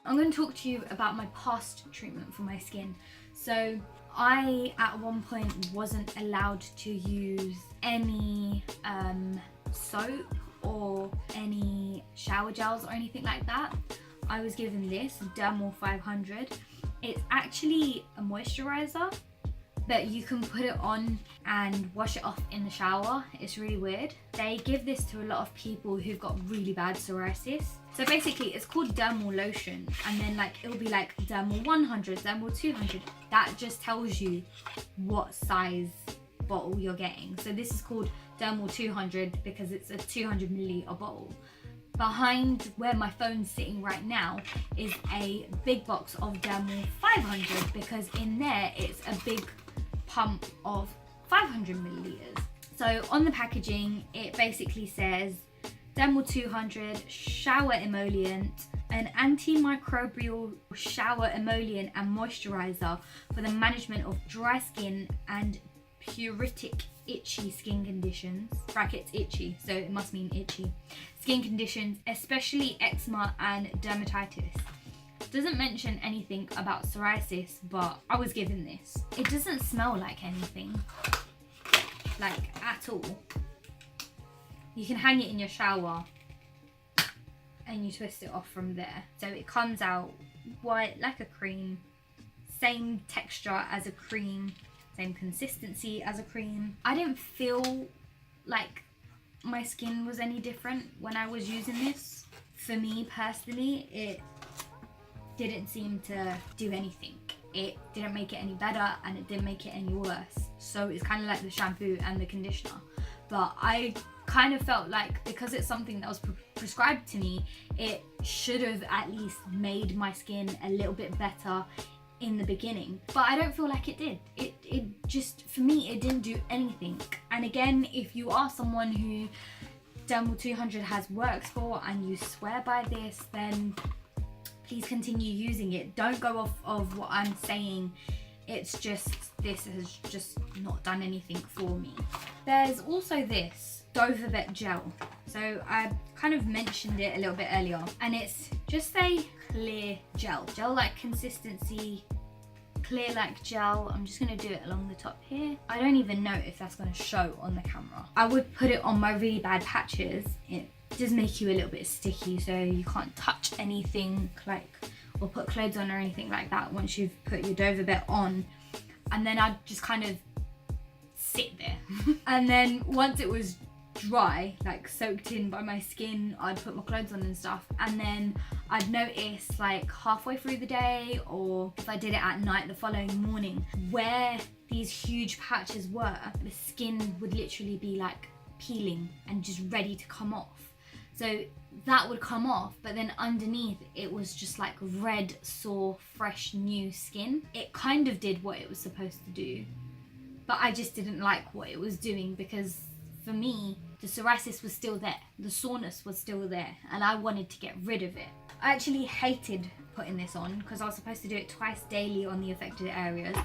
I'm going to talk to you about my past treatment for my skin. So I at one point wasn't allowed to use any soap or any shower gels or anything like that. I was given this Dermal 500. It's actually a moisturizer, but you can put it on and wash it off in the shower. It's really weird. They give this to a lot of people who've got really bad psoriasis. So basically it's called dermal lotion, and then like it'll be like dermal 100, dermal 200. That just tells you what size bottle you're getting. So this is called dermal 200 because it's a 200 milliliter bottle. Behind where my phone's sitting right now is a big box of dermal 500 because in there it's a big pump of 500 milliliters. So on the packaging it basically says Dermal 200 shower emollient, an antimicrobial shower emollient and moisturizer for the management of dry skin and pruritic itchy skin conditions, brackets itchy, so it must mean itchy, skin conditions, especially eczema and dermatitis. Doesn't mention anything about psoriasis, but I was given this. It doesn't smell like anything, like at all. You can hang it in your shower and you twist it off from there. So it comes out white like a cream, same texture as a cream, same consistency as a cream. I didn't feel like my skin was any different when I was using this. For me personally, it didn't seem to do anything. It didn't make it any better and it didn't make it any worse. So it's kind of like the shampoo and the conditioner. But I kind of felt like because it's something that was prescribed to me, it should have at least made my skin a little bit better in the beginning. But I don't feel like it did. It just, for me, it didn't do anything. And again, if you are someone who Dermal 200 has worked for and you swear by this, then please continue using it. Don't go off of what I'm saying. It's just, this has just not done anything for me. There's also this Doverbet gel. So I kind of mentioned it a little bit earlier, and it's just a clear gel like consistency, clear like gel. I'm just gonna do it along the top here. I don't even know if that's gonna show on the camera. I would put it on my really bad patches. It does make you a little bit sticky, so you can't touch anything like or put clothes on or anything like that once you've put your Doverbet on. And then I'd just kind of sit there. And then once it was dry, like soaked in by my skin, I'd put my clothes on and stuff, and then I'd notice like halfway through the day, or if I did it at night the following morning, where these huge patches were, the skin would literally be like peeling and just ready to come off. So that would come off, but then underneath it was just like red, sore, fresh, new skin. It kind of did what it was supposed to do, but I just didn't like what it was doing because for me, the psoriasis was still there, the soreness was still there, and I wanted to get rid of it. I actually hated putting this on because I was supposed to do it twice daily on the affected areas,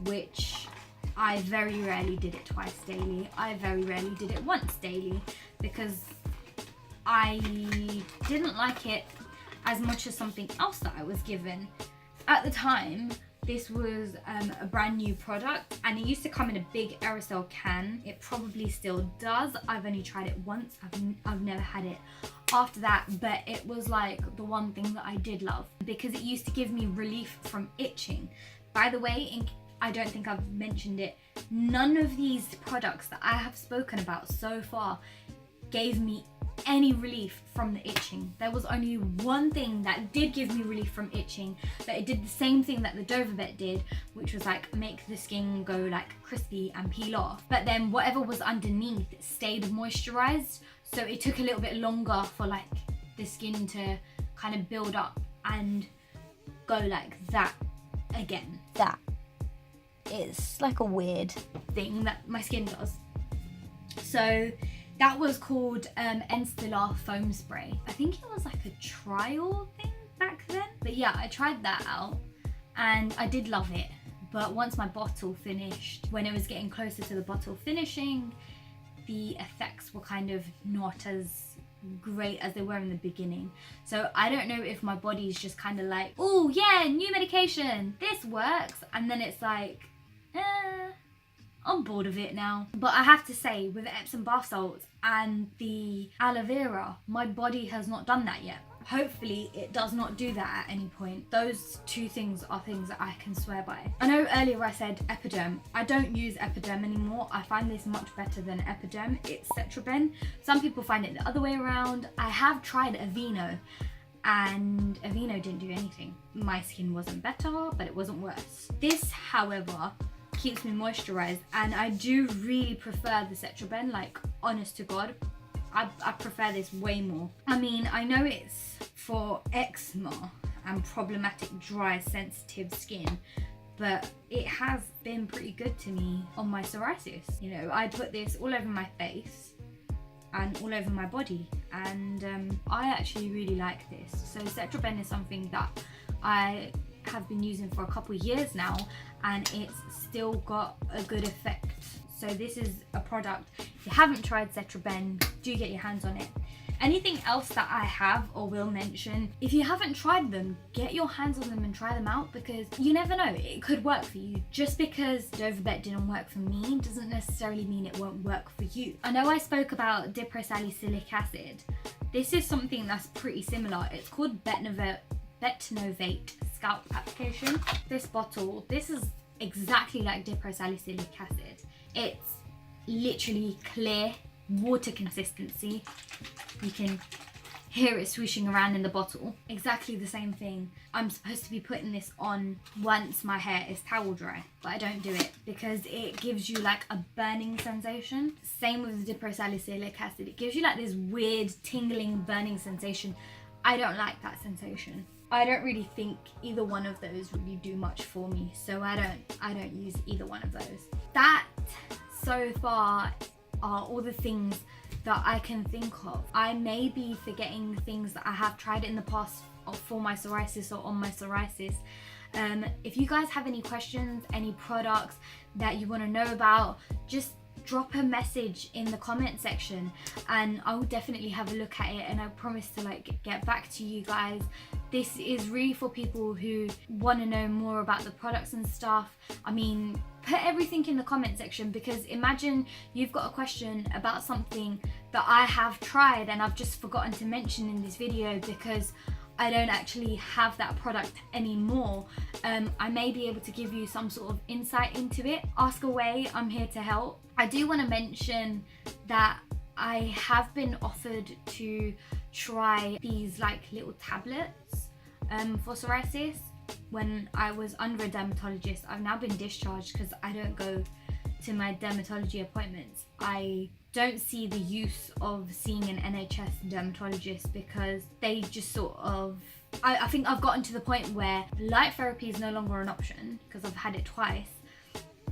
which I very rarely did it twice daily. I very rarely did it once daily because I didn't like it as much as something else that I was given. At the time, this was a brand new product, and it used to come in a big aerosol can. It probably still does. I've only tried it once. I've never had it after that, but it was like the one thing that I did love because it used to give me relief from itching. By the way, I don't think I've mentioned it, none of these products that I have spoken about so far gave me any relief from the itching. There was only one thing that did give me relief from itching, but it did the same thing that the Doverbet did, which was like make the skin go like crispy and peel off. But then whatever was underneath stayed moisturized, so it took a little bit longer for like the skin to kind of build up and go like that again. That is like a weird thing that my skin does. So that was called Enstellar foam spray. I think it was like a trial thing back then. But yeah, I tried that out and I did love it. But once my bottle finished, when it was getting closer to the bottle finishing, the effects were kind of not as great as they were in the beginning. So I don't know if my body's just kind of like, oh yeah, new medication, this works, and then it's like, I'm bored of it now. But I have to say, with the Epsom bath salts and the aloe vera, my body has not done that yet. Hopefully it does not do that at any point. Those two things are things that I can swear by. I know earlier I said Epiderm. I don't use Epiderm anymore. I find this much better than Epiderm. It's Cetraben. Some people find it the other way around. I have tried Aveeno, and Aveeno didn't do anything. My skin wasn't better, but it wasn't worse. This, however, keeps me moisturized, and I do really prefer the Cetraben, like, honest to God. I prefer this way more. I mean, I know it's for eczema and problematic, dry, sensitive skin, but it has been pretty good to me on my psoriasis. You know, I put this all over my face and all over my body, and I actually really like this. So Cetraben is something that I have been using for a couple of years now, and it's still got a good effect. So this is a product, if you haven't tried Cetraben, do get your hands on it. Anything else that I have or will mention, if you haven't tried them, get your hands on them and try them out, because you never know, it could work for you. Just because Dovabet didn't work for me doesn't necessarily mean it won't work for you. I know I spoke about Salicylic Acid. This is something that's pretty similar. It's called Betnovate Scalp Application. This bottle, this is exactly like Salicylic Acid. It's literally clear, water consistency. You can hear it swooshing around in the bottle. Exactly the same thing. I'm supposed to be putting this on once my hair is towel dry, but I don't do it because it gives you like a burning sensation. Same with the Salicylic Acid. It gives you like this weird tingling burning sensation. I don't like that sensation. I don't really think either one of those really do much for me, so I don't use either one of those. That so far are all the things that I can think of. I may be forgetting things that I have tried in the past for my psoriasis or on my psoriasis. If you guys have any questions, any products that you want to know about, just drop a message in the comment section and I will definitely have a look at it, and I promise to like get back to you guys. This is really for people who want to know more about the products and stuff. I mean, put everything in the comment section, because imagine you've got a question about something that I have tried and I've just forgotten to mention in this video because I don't actually have that product anymore. I may be able to give you some sort of insight into it. Ask away, I'm here to help. I do want to mention that I have been offered to try these like little tablets for psoriasis when I was under a dermatologist. I've now been discharged because I don't go to my dermatology appointments. I don't see the use of seeing an NHS dermatologist because they just sort of, I think I've gotten to the point where light therapy is no longer an option because I've had it twice,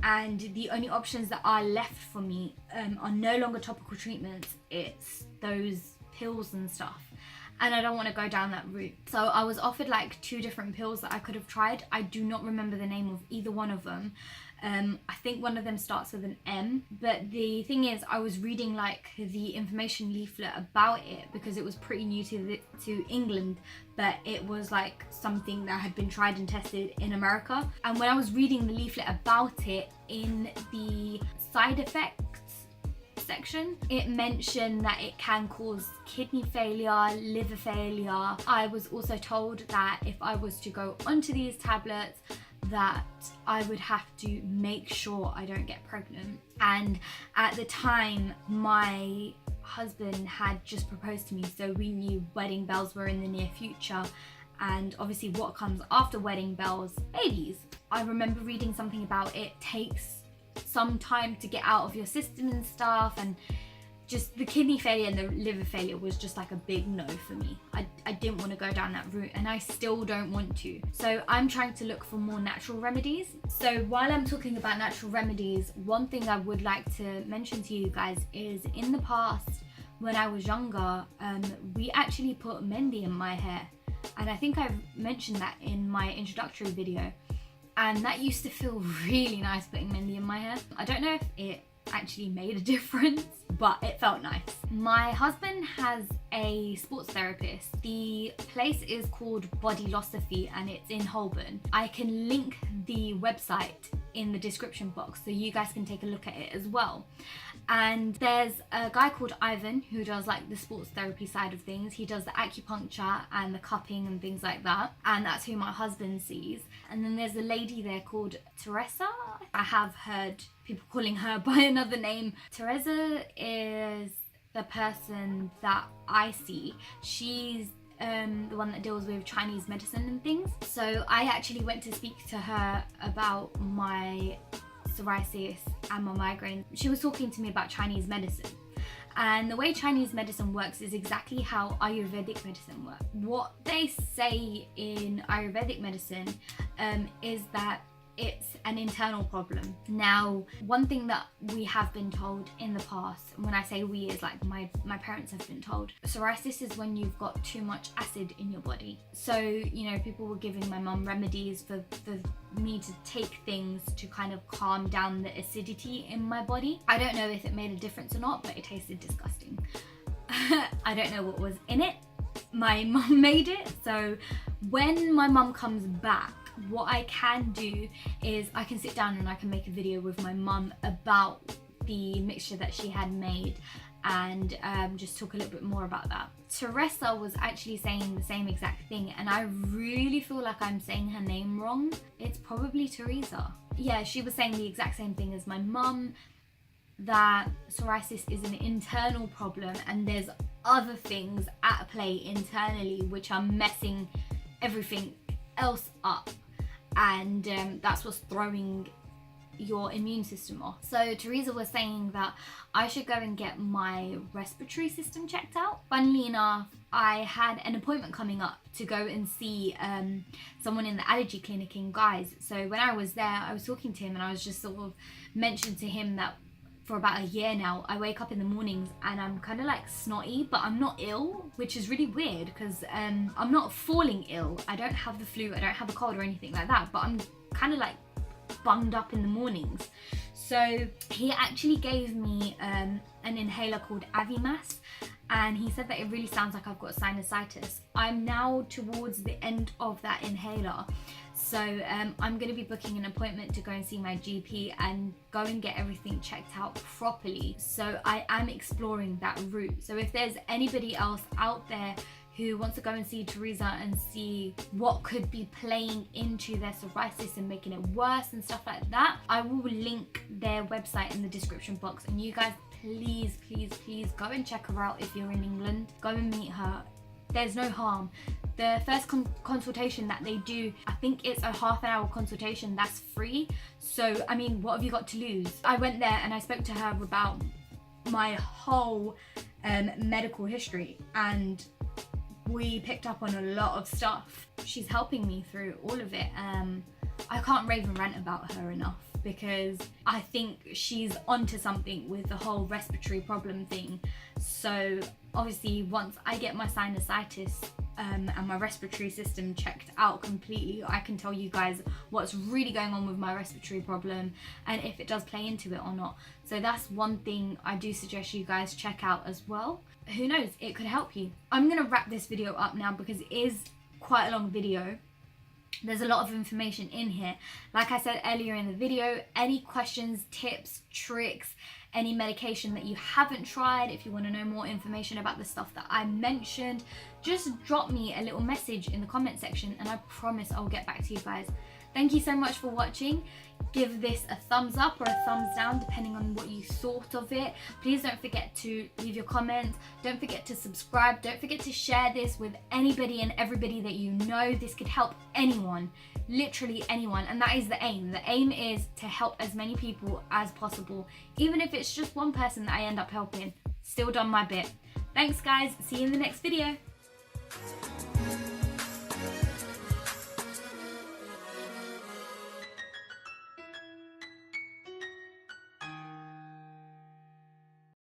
and the only options that are left for me are no longer topical treatments, it's those pills and stuff, and I don't want to go down that route. So I was offered like 2 different pills that I could have tried. I do not remember the name of either one of them. I think one of them starts with an M, but the thing is I was reading like the information leaflet about it because it was pretty new to England, but it was like something that had been tried and tested in America. And when I was reading the leaflet about it, in the side effects section, it mentioned that it can cause kidney failure, liver failure. I was also told that if I was to go onto these tablets, that I would have to make sure I don't get pregnant. And at the time, my husband had just proposed to me, so we knew wedding bells were in the near future, and obviously what comes after wedding bells? Babies. I remember reading something about it takes some time to get out of your system and stuff, and just the kidney failure and the liver failure was just like a big no for me. I didn't want to go down that route, and I still don't want to. So I'm trying to look for more natural remedies. So while I'm talking about natural remedies, one thing I would like to mention to you guys is in the past, when I was younger, we actually put Mendi in my hair. And I think I've mentioned that in my introductory video. And that used to feel really nice, putting Mendi in my hair. I don't know if it actually made a difference, but it felt nice. My husband has a sports therapist. The place is called Bodylosophy and it's in Holborn. I can link the website in the description box so you guys can take a look at it as well. And there's a guy called Ivan who does like the sports therapy side of things. He does the acupuncture and the cupping and things like that, and that's who my husband sees. And then there's a lady there called Teresa. I have heard people calling her by another name. Teresa is the person that I see. She's the one that deals with Chinese medicine and things. So I actually went to speak to her about my psoriasis and my migraine. She was talking to me about Chinese medicine, and the way Chinese medicine works is exactly how Ayurvedic medicine works. What they say in Ayurvedic medicine is that it's an internal problem. Now, one thing that we have been told in the past, when I say we, is like my parents have been told, psoriasis is when you've got too much acid in your body. So, you know, people were giving my mum remedies for me to take things to kind of calm down the acidity in my body. I don't know if it made a difference or not, but it tasted disgusting. I don't know what was in it. My mum made it. So when my mum comes back, what I can do is I can sit down and I can make a video with my mum about the mixture that she had made and just talk a little bit more about that. Teresa was actually saying the same exact thing, and I really feel like I'm saying her name wrong. It's probably Teresa. Yeah, she was saying the exact same thing as my mum, that psoriasis is an internal problem and there's other things at play internally which are messing everything else up, and that's what's throwing your immune system off. So Teresa was saying that I should go and get my respiratory system checked out. Funnily enough, I had an appointment coming up to go and see someone in the allergy clinic in Guy's. So when I was there, I was talking to him and I was just sort of mentioned to him that for about a year now, I wake up in the mornings and I'm kind of like snotty, but I'm not ill, which is really weird because I'm not falling ill. I don't have the flu, I don't have a cold or anything like that, but I'm kind of like bunged up in the mornings. So he actually gave me an inhaler called Aveeno, and he said that it really sounds like I've got sinusitis. I'm now towards the end of that inhaler, so I'm going to be booking an appointment to go and see my GP and go and get everything checked out properly. So I am exploring that route. So if there's anybody else out there who wants to go and see Teresa and see what could be playing into their psoriasis and making it worse and stuff like that, I will link their website in the description box, and you guys please go and check her out. If you're in England, go and meet her. There's no harm. The first consultation that they do, I think it's a half-an-hour consultation that's free. So I mean, what have you got to lose? I went there and I spoke to her about my whole medical history, and we picked up on a lot of stuff. She's helping me through all of it. I can't rave and rant about her enough because I think she's onto something with the whole respiratory problem thing. So obviously once I get my sinusitis and my respiratory system checked out completely, I can tell you guys what's really going on with my respiratory problem and if it does play into it or not. So that's one thing I do suggest you guys check out as well. Who knows, it could help you. I'm gonna wrap this video up now because it is quite a long video. There's a lot of information in here. Like I said earlier in the video, any questions, tips, tricks, any medication that you haven't tried, if you want to know more information about the stuff that I mentioned, just drop me a little message in the comment section and I promise I'll get back to you guys. Thank you so much for watching. Give this a thumbs up or a thumbs down depending on what you thought of it. Please don't forget to leave your comments. Don't forget to subscribe. Don't forget to share this with anybody and everybody that you know. This could help anyone, literally anyone, and that is the aim. The aim is to help as many people as possible. Even if it's just one person that I end up helping, still done my bit. Thanks guys, see you in the next video.